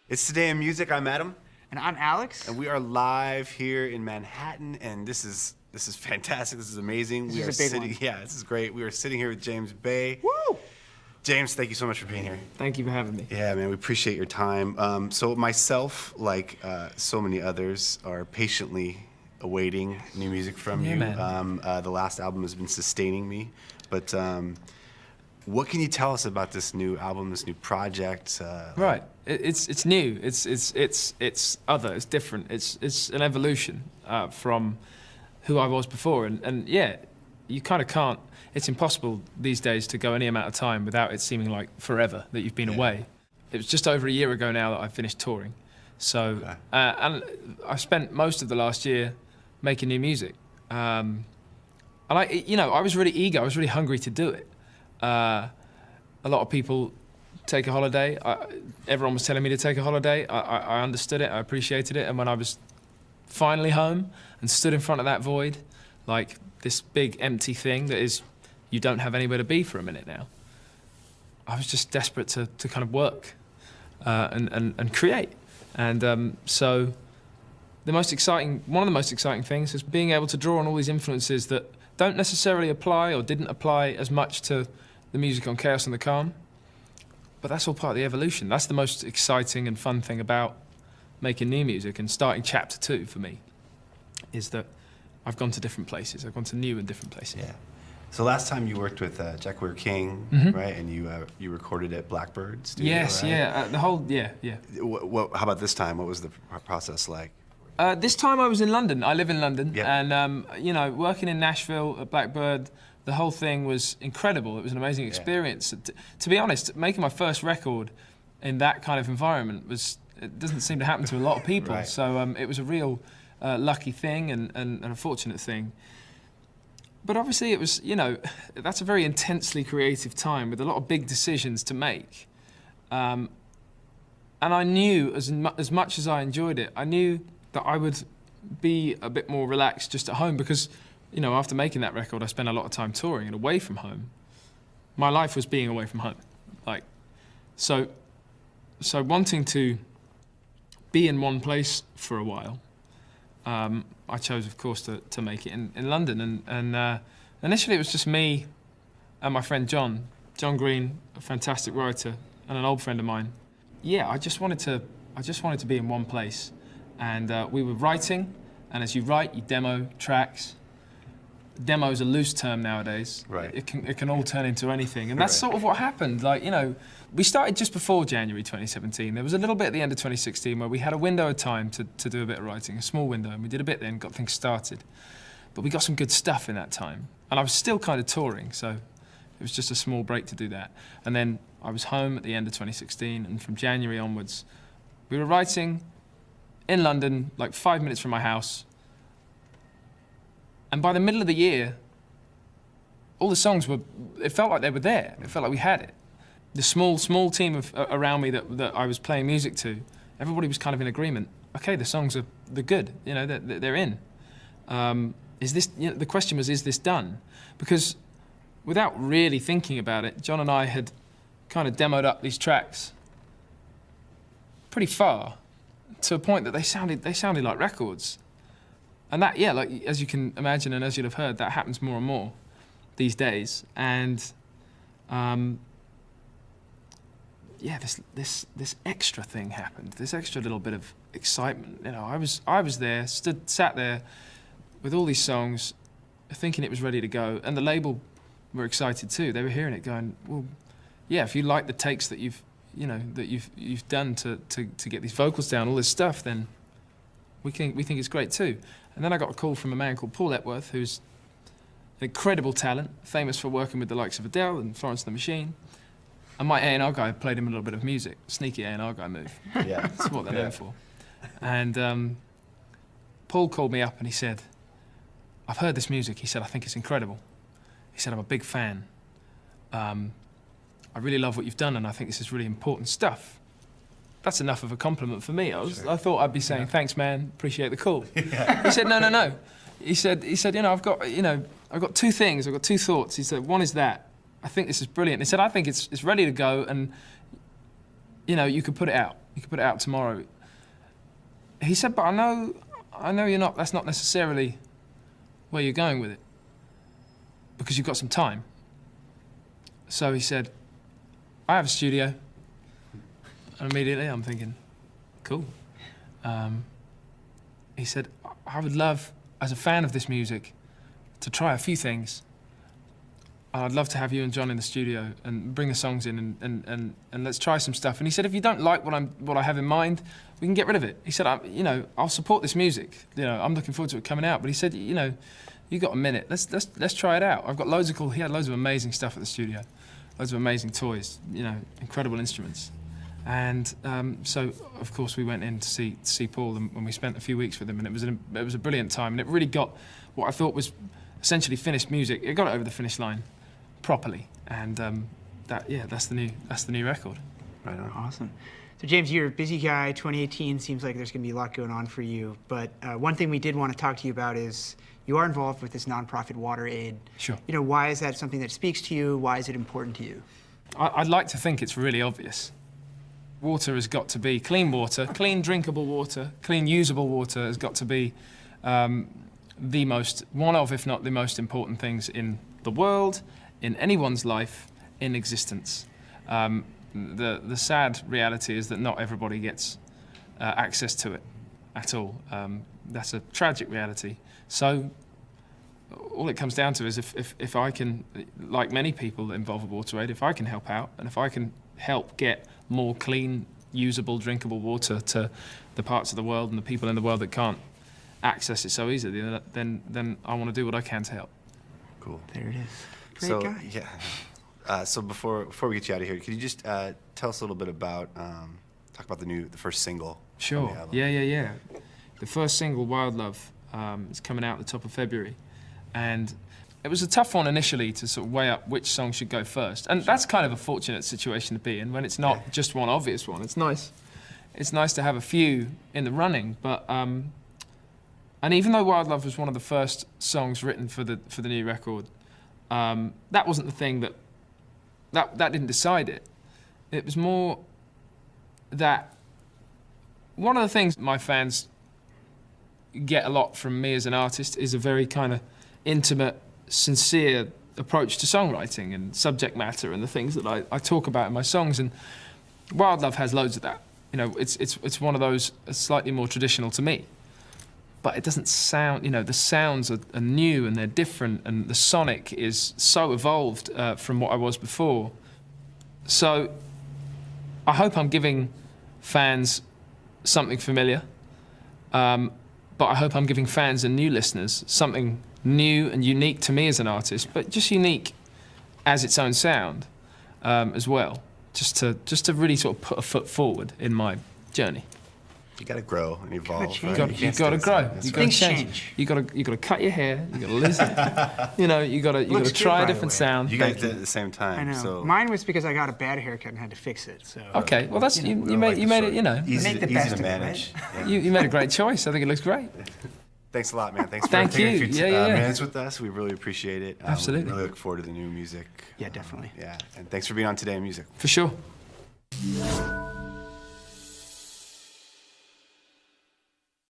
It's Today in Music. I'm Adam. And I'm Alex. And we are live here in Manhattan, and this is fantastic. This is amazing. This is a big one. Yeah, this is great. We are sitting here with James Bay. Woo! James, thank you so much for being here. Thank you for having me. Yeah, man, we appreciate your time. So myself, like so many others, are patiently awaiting new music from you. Man. The last album has been sustaining me, but what can you tell us about this new album, this new project? Right, it's new. It's other. It's different. It's an evolution from who I was before. And yeah, you kind of can't. It's impossible these days to go any amount of time without it seeming like forever that you've been away. It was just over a year ago now that I finished touring. So, and I spent most of the last year making new music. And I was really eager. I was really hungry to do it. A lot of people take a holiday. Everyone was telling me to take a holiday. I understood it. I appreciated it. And when I was finally home and stood in front of that void, like this big empty thing that is, you don't have anywhere to be for a minute now, I was just desperate to kind of work and create. And so one of the most exciting things is being able to draw on all these influences that don't necessarily apply or didn't apply as much to the music on Chaos and the Calm, but that's all part of the evolution. That's the most exciting and fun thing about making new music and starting chapter 2 for me, is that I've gone to different places. I've gone to new and different places. Yeah. So last time you worked with Jack Weir King, right? And you recorded at Blackbird Studio, yes, right? yeah. How about this time? What was the process like? This time I was in London. I live in London, yeah. And working in Nashville at Blackbird, the whole thing was incredible. It was an amazing experience. Yeah. To be honest, making my first record in that kind of environment it doesn't seem to happen to a lot of people. Right. So it was a real lucky thing and a fortunate thing. But obviously it was, that's a very intensely creative time with a lot of big decisions to make. And I knew, as much as I enjoyed it, I knew that I would be a bit more relaxed just at home because, after making that record, I spent a lot of time touring and away from home. My life was being away from home. So wanting to be in one place for a while, I chose, of course, to make it in London. And initially it was just me and my friend John Green, a fantastic writer and an old friend of mine. Yeah, I just wanted to be in one place. And we were writing, and as you write, you demo tracks. Demo is a loose term nowadays. Right. It can all turn into anything, and that's sort of what happened. We started just before January 2017. There was a little bit at the end of 2016 where we had a window of time to do a bit of writing, a small window, and we did a bit then, got things started. But we got some good stuff in that time, and I was still kind of touring, so it was just a small break to do that. And then I was home at the end of 2016, and from January onwards, we were writing in London, like 5 minutes from my house. And by the middle of the year, all the songs it felt like they were there. It felt like we had it. The small team around me that I was playing music to, everybody was kind of in agreement. Okay, the songs they're good, they're in. The question was, is this done? Because without really thinking about it, John and I had kind of demoed up these tracks pretty far, to a point that they sounded like records. And that, as you can imagine and as you'd have heard, that happens more and more these days. And this extra thing happened, this extra little bit of excitement. I was there, sat there with all these songs, thinking it was ready to go, and the label were excited too. They were hearing it going, well, yeah, if you like the takes that you've done to get these vocals down, all this stuff, then we think it's great too. And then I got a call from a man called Paul Epworth, who's an incredible talent, famous for working with the likes of Adele and Florence and the Machine. And my A&R guy played him a little bit of music, sneaky A&R guy move. Yeah. That's what they're known for. And Paul called me up and he said, I've heard this music. He said, I think it's incredible. He said, I'm a big fan. I really love what you've done, and I think this is really important stuff. That's enough of a compliment for me. I thought I'd be saying, thanks, man, appreciate the call. Yeah. He said, no. He said, I've got two things, I've got two thoughts. He said, one is that, I think this is brilliant. He said, I think it's ready to go, and you know, you could put it out. You could put it out tomorrow. He said, but I know you're not. That's not necessarily where you're going with it, because you've got some time. So he said, I have a studio. And immediately I'm thinking, cool. He said, I would love, as a fan of this music, to try a few things. I'd love to have you and John in the studio and bring the songs in and let's try some stuff. And he said, if you don't like what I have in mind, we can get rid of it. He said, you know, I'll support this music. You know, I'm looking forward to it coming out. But he said, you know, you got a minute. Let's try it out. I've got loads of cool. He had loads of amazing stuff at the studio, loads of amazing toys. You know, incredible instruments. And so, of course, we went in to see Paul, and we spent a few weeks with him, and it was a brilliant time. And it really got what I thought was essentially finished music. It got it over the finish line properly, and that's the new record. Right on. Awesome. So James, you're a busy guy. 2018 seems like there's going to be a lot going on for you. But one thing we did want to talk to you about is you are involved with this nonprofit Water Aid. Sure. You know, why is that something that speaks to you? Why is it important to you? I'd like to think it's really obvious. Water has got to be clean water, clean drinkable water, clean usable water has got to be the most, one of, if not the most important things in the world, in anyone's life, in existence. The sad reality is that not everybody gets access to it at all. That's a tragic reality. So all it comes down to is if I can, like many people involved with Water Aid, if I can help out and if I can help get more clean, usable, drinkable water to the parts of the world and the people in the world that can't access it so easily, then I want to do what I can to help. Cool. There it is. Great So guy. yeah. So before we get you out of here, could you just tell us a little bit about talk about the first single? Sure. from the album? Yeah. The first single, Wild Love, is coming out at the top of February, and it was a tough one initially to sort of weigh up which song should go first, and that's kind of a fortunate situation to be in when it's not just one obvious one. It's nice to have a few in the running, but and even though Wild Love was one of the first songs written for the new record, that wasn't the thing that didn't decide it. It was more that one of the things my fans get a lot from me as an artist is a very kind of intimate, sincere approach to songwriting and subject matter and the things that I talk about in my songs, and Wild Love has loads of that. You know, it's one of those slightly more traditional to me, but it doesn't sound, you know, the sounds are new and they're different, and the sonic is so evolved from what I was before. So I hope I'm giving fans something familiar, but I hope I'm giving fans and new listeners something new and unique to me as an artist, but just unique as its own sound as well, just to really sort of put a foot forward in my journey. You got to grow and evolve. change. Right? You got can't to stay grow. the same. That's You right. got to Things change. change. You got to cut your hair. You got to listen. You know, you got to Looks good, try by a the different way. sound. You guys Thank did it at the same time. I know. So Mine was because I got a bad haircut and had to fix it. So Okay, well that's you we made like you the made short- it. You know, easy, Make the easy best to of it, manage. Yeah. you made a great choice. I think it looks great. Thanks a lot, man. Thanks for Thank taking you. a few Yeah. minutes with us. We really appreciate it. Absolutely. We really look forward to the new music. Yeah, definitely. Yeah, and thanks for being on Today in Music. For sure.